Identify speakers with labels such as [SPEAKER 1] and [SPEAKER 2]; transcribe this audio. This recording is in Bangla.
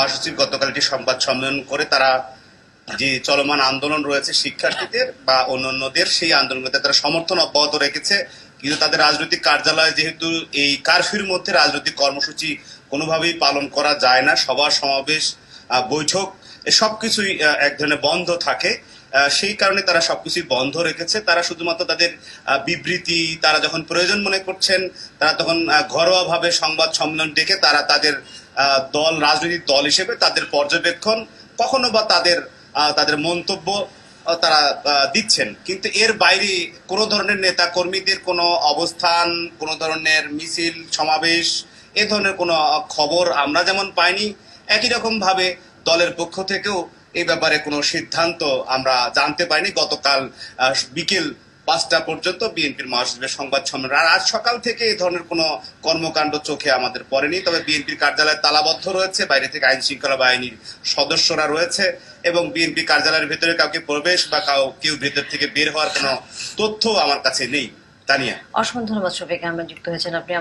[SPEAKER 1] মহাসচিব গতকাল একটি সংবাদ সম্মেলন করে তারা যে চলমান আন্দোলন রয়েছে শিক্ষার্থীদের বা অন্যান্যদের, সেই আন্দোলনকে তারা সমর্থন অব্যাহত রেখেছে। কিন্তু তাদের রাজনৈতিক কার্যালয়ে যেহেতু এই কারফিউর মধ্যে রাজনৈতিক কর্মসূচি কোনোভাবেই পালন করা যায় না, সভা সমাবেশ বৈঠক সবকিছুই এক ধরনের বন্ধ থাকে, সেই কারণে তারা সবকিছুই বন্ধ রেখেছে। তারা শুধুমাত্র তাদের বিবৃতি তারা যখন প্রয়োজন মনে করছেন তারা তখন ঘরোয়াভাবে সংবাদ সম্মেলন ডেকে তারা তাদের দল, রাজনৈতিক দল হিসেবে তাদের পর্যবেক্ষণ, কখনো বা তাদের মন্তব্য তারা দিচ্ছেন। কিন্তু এর বাইরে কোনো ধরনের নেতা কর্মীদের কোনো অবস্থান, কোনো ধরনের মিছিল সমাবেশ, এ ধরনের কোনো খবর আমরা যেমন পাইনি, একই রকম ভাবে দলের পক্ষ থেকেও এই ব্যাপারে কোনো সিদ্ধান্ত আমরা জানতে পারিনি। গতকাল বিকেল 5টা পর্যন্ত বিএনপির মহাসচিবের সংবাদ সম্মেলন, আর আজ সকাল থেকে এই ধরনের কোনো কর্মকাণ্ড চোখে আমাদের পড়েনি। তবে বিএনপির কার্যালয় তালাবদ্ধ রয়েছে, বাইরে থেকে আইন শৃঙ্খলা বাহিনীর সদস্যরা রয়েছে এবং বিএনপি কার্যালয়ের ভেতরে কাউকে প্রবেশ বা কেউ ভেতর থেকে বের হওয়ার কোনো তথ্য আমার কাছে নেই। তানিয়া,
[SPEAKER 2] অসংখ্য ধন্যবাদ শফিক আহমেদ, যুক্ত হয়েছেন আপনি।